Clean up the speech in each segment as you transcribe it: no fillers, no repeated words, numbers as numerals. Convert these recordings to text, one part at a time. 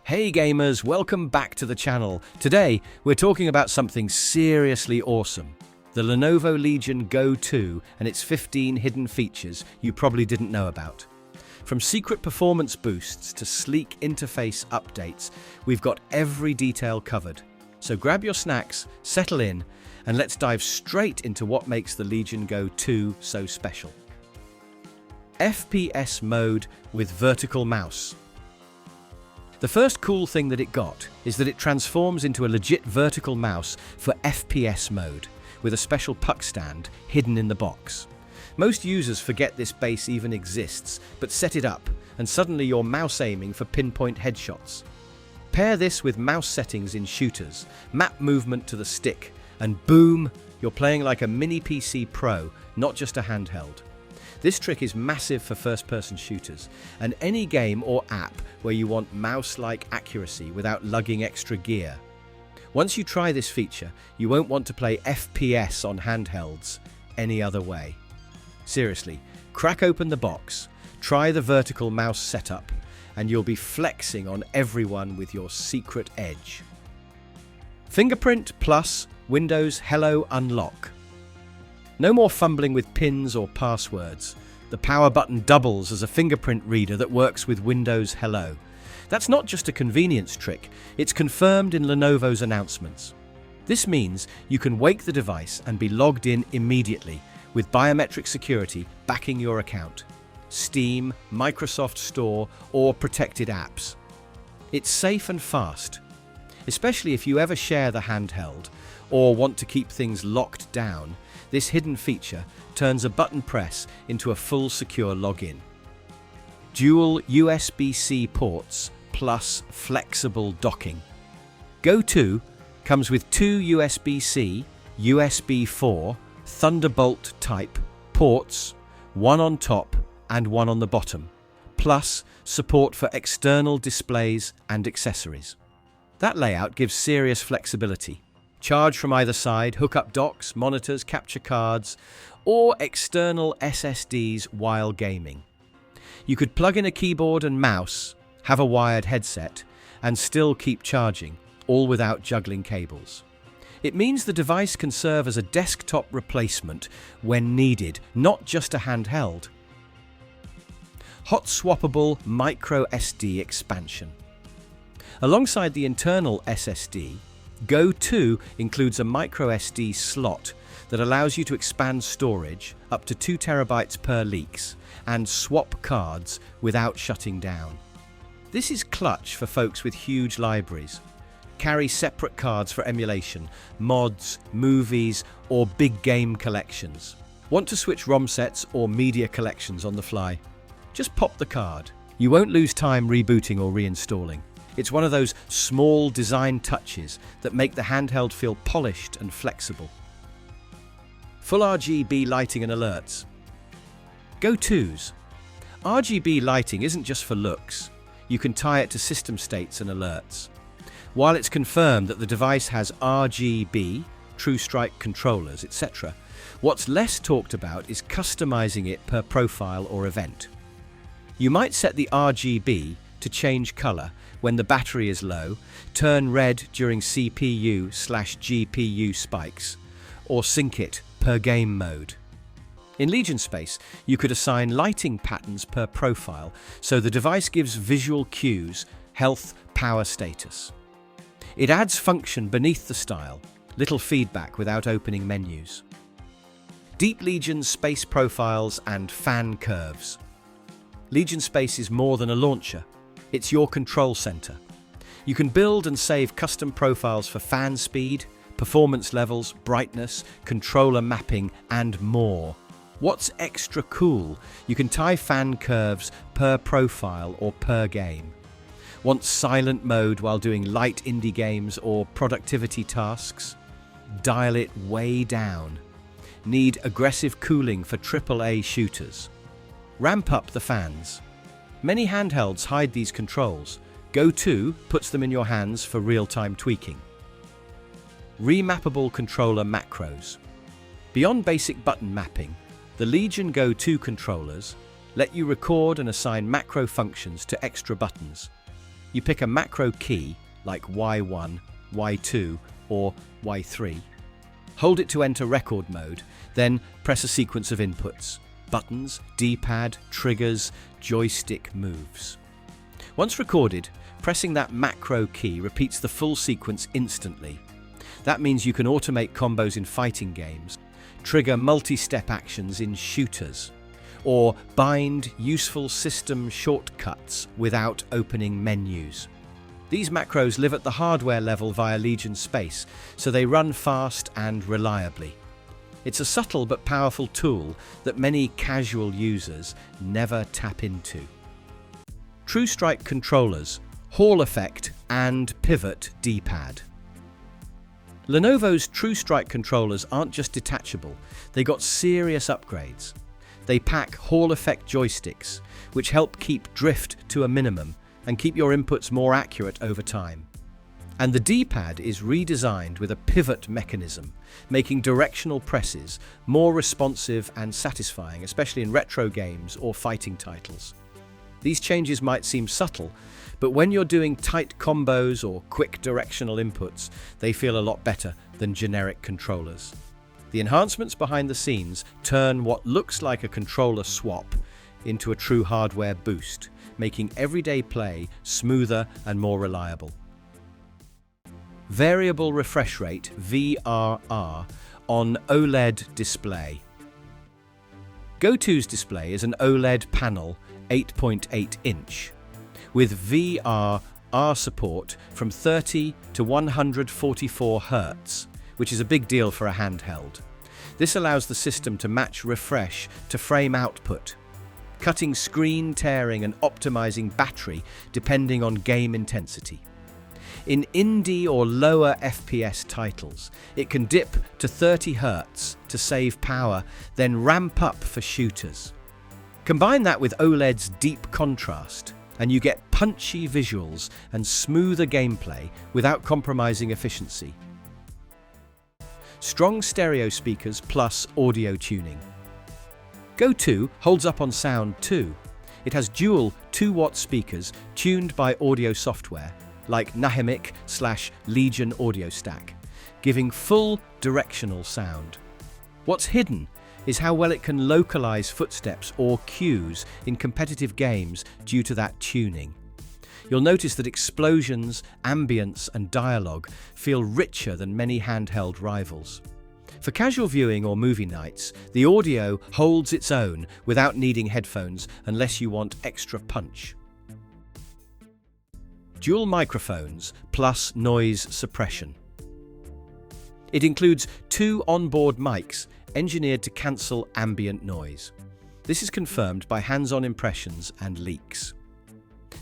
Hey gamers, welcome back to the channel. Today, we're talking about something seriously awesome. The Lenovo Legion Go 2 and its 15 hidden features you probably didn't know about. From secret performance boosts to sleek interface updates, we've got every detail covered. So grab your snacks, settle in, and let's dive straight into what makes the Legion Go 2 so special. FPS Mode with vertical mouse. The first cool thing that it got is that it transforms into a legit vertical mouse for FPS mode, with a special puck stand hidden in the box. Most users forget this base even exists, but set it up, and suddenly you're mouse aiming for pinpoint headshots. Pair this with mouse settings in shooters, map movement to the stick, and boom, you're playing like a mini PC Pro, not just a handheld. This trick is massive for first-person shooters, and any game or app where you want mouse-like accuracy without lugging extra gear. Once you try this feature, you won't want to play FPS on handhelds any other way. Seriously, crack open the box, try the vertical mouse setup, and you'll be flexing on everyone with your secret edge. Fingerprint plus Windows Hello Unlock. No more fumbling with pins or passwords. The power button doubles as a fingerprint reader that works with Windows Hello. That's not just a convenience trick, it's confirmed in Lenovo's announcements. This means you can wake the device and be logged in immediately, with biometric security backing your account. Steam, Microsoft Store, or protected apps. It's safe and fast, especially if you ever share the handheld or want to keep things locked down. This hidden feature turns a button press into a full secure login. Dual USB-C ports plus flexible docking. Go 2 comes with two USB-C, USB 4, Thunderbolt type ports, one on top and one on the bottom, plus support for external displays and accessories. That layout gives serious flexibility. Charge from either side, hook up docks, monitors, capture cards, or external SSDs while gaming. You could plug in a keyboard and mouse, have a wired headset, and still keep charging, all without juggling cables. It means the device can serve as a desktop replacement when needed, not just a handheld. Hot-Swappable microSD expansion. Alongside the internal SSD, Go 2 includes a microSD slot that allows you to expand storage up to 2 TB per leaks and swap cards without shutting down. This is clutch for folks with huge libraries. Carry separate cards for emulation, mods, movies, or big game collections. Want to switch ROM sets or media collections on the fly? Just pop the card. You won't lose time rebooting or reinstalling. It's one of those small design touches that make the handheld feel polished and flexible. Full RGB lighting and alerts. Go 2's. RGB lighting isn't just for looks. You can tie it to system states and alerts. While it's confirmed that the device has RGB, TrueStrike controllers, etc., what's less talked about is customizing it per profile or event. You might set the RGB to change color when the battery is low, turn red during CPU/GPU spikes, or sync it per game mode. In Legion Space, you could assign lighting patterns per profile, so the device gives visual cues, health, power status. It adds function beneath the style, little feedback without opening menus. Deep Legion Space profiles and fan curves. Legion Space is more than a launcher. It's your control center. You can build and save custom profiles for fan speed, performance levels, brightness, controller mapping, and more. What's extra cool? You can tie fan curves per profile or per game. Want silent mode while doing light indie games or productivity tasks? Dial it way down. Need aggressive cooling for AAA shooters? Ramp up the fans. Many handhelds hide these controls. Go 2 puts them in your hands for real-time tweaking. Remappable controller macros. Beyond basic button mapping, the Legion Go 2 controllers let you record and assign macro functions to extra buttons. You pick a macro key, like Y1, Y2, or Y3. Hold it to enter record mode, then press a sequence of inputs: buttons, D-pad, triggers, joystick moves. Once recorded, pressing that macro key repeats the full sequence instantly. That means you can automate combos in fighting games, trigger multi-step actions in shooters, or bind useful system shortcuts without opening menus. These macros live at the hardware level via Legion space, so they run fast and reliably. It's a subtle but powerful tool that many casual users never tap into. TrueStrike controllers, Hall effect and pivot D-pad. Lenovo's TrueStrike controllers aren't just detachable, they got serious upgrades. They pack Hall effect joysticks, which help keep drift to a minimum and keep your inputs more accurate over time. And the D-pad is redesigned with a pivot mechanism, making directional presses more responsive and satisfying, especially in retro games or fighting titles. These changes might seem subtle, but when you're doing tight combos or quick directional inputs, they feel a lot better than generic controllers. The enhancements behind the scenes turn what looks like a controller swap into a true hardware boost, making everyday play smoother and more reliable. Variable refresh rate (VRR) on OLED display. Go2's display is an OLED panel 8.8 inch with VRR support from 30 to 144 Hz, which is a big deal for a handheld. This allows the system to match refresh to frame output, cutting screen tearing and optimizing battery depending on game intensity. In indie or lower FPS titles, it can dip to 30 Hz to save power, then ramp up for shooters. Combine that with OLED's deep contrast, and you get punchy visuals and smoother gameplay without compromising efficiency. Strong stereo speakers plus audio tuning. Go2 holds up on sound too. It has dual 2-watt speakers tuned by audio software, like Nahimic/Legion audio stack, giving full directional sound. What's hidden is how well it can localize footsteps or cues in competitive games due to that tuning. You'll notice that explosions, ambience, and dialogue feel richer than many handheld rivals. For casual viewing or movie nights, the audio holds its own without needing headphones unless you want extra punch. Dual microphones plus noise suppression. It includes 2 onboard mics engineered to cancel ambient noise. This is confirmed by hands-on impressions and leaks.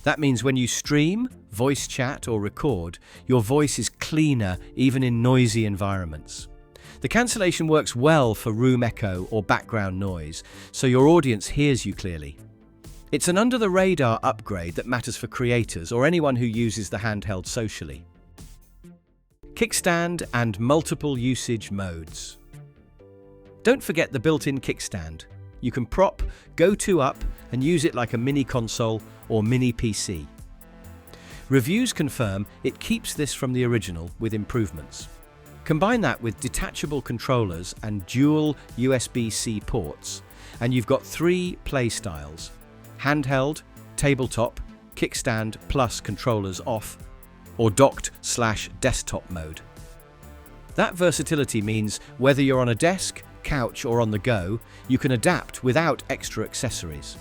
That means when you stream, voice chat, or record, your voice is cleaner even in noisy environments. The cancellation works well for room echo or background noise, so your audience hears you clearly. It's an under-the-radar upgrade that matters for creators or anyone who uses the handheld socially. Kickstand and multiple usage modes. Don't forget the built-in kickstand. You can prop Go2 up and use it like a mini console or mini PC. Reviews confirm it keeps this from the original with improvements. Combine that with detachable controllers and dual USB-C ports, and you've got 3 play styles: handheld, tabletop, kickstand plus controllers off, or docked/desktop mode. That versatility means whether you're on a desk, couch, or on the go, you can adapt without extra accessories.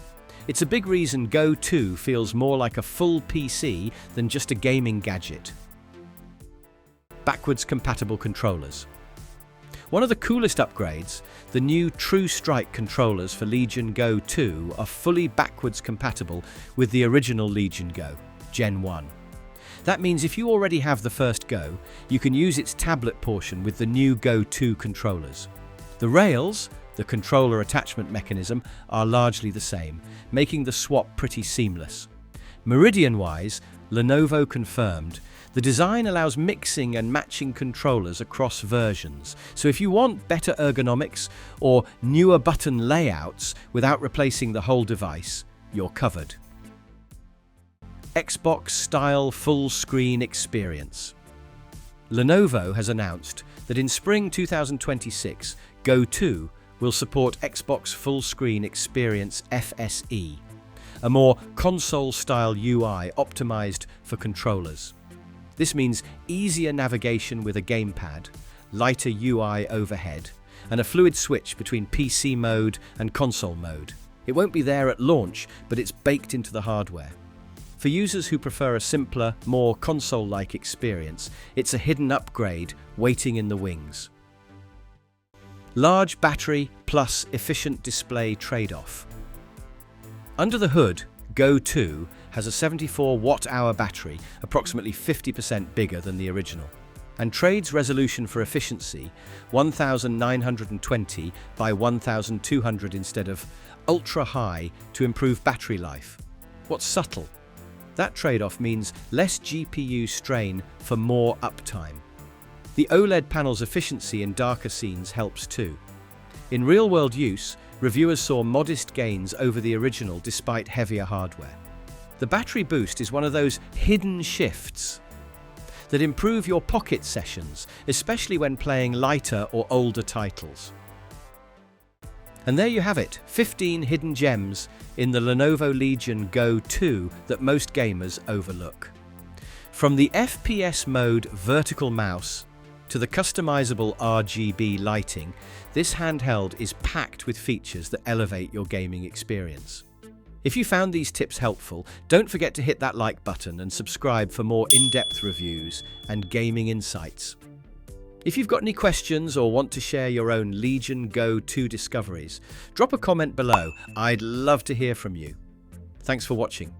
It's a big reason Go2 feels more like a full PC than just a gaming gadget. Backwards compatible controllers. One of the coolest upgrades, the new TrueStrike controllers for Legion Go 2 are fully backwards compatible with the original Legion Go, Gen 1. That means if you already have the first Go, you can use its tablet portion with the new Go 2 controllers. The rails, the controller attachment mechanism, are largely the same, making the swap pretty seamless. Meridian-wise, Lenovo confirmed, the design allows mixing and matching controllers across versions, so if you want better ergonomics or newer button layouts without replacing the whole device, you're covered. Xbox-style full-screen experience. Lenovo has announced that in spring 2026, Go 2 will support Xbox full-screen experience FSE, a more console-style UI optimized for controllers. This means easier navigation with a gamepad, lighter UI overhead, and a fluid switch between PC mode and console mode. It won't be there at launch, but it's baked into the hardware. For users who prefer a simpler, more console-like experience, it's a hidden upgrade waiting in the wings. Large battery plus efficient display trade-off. Under the hood, Go 2 has a 74 watt-hour battery, approximately 50% bigger than the original, and trades resolution for efficiency 1920 by 1200 instead of ultra-high to improve battery life. What's subtle? That trade-off means less GPU strain for more uptime. The OLED panel's efficiency in darker scenes helps too. In real-world use, reviewers saw modest gains over the original despite heavier hardware. The battery boost is one of those hidden shifts that improve your pocket sessions, especially when playing lighter or older titles. And there you have it, 15 hidden gems in the Lenovo Legion Go 2 that most gamers overlook. From the FPS Mode vertical mouse to the customizable RGB lighting, this handheld is packed with features that elevate your gaming experience. If you found these tips helpful, don't forget to hit that like button and subscribe for more in-depth reviews and gaming insights. If you've got any questions or want to share your own Legion Go 2 discoveries, drop a comment below. I'd love to hear from you. Thanks for watching.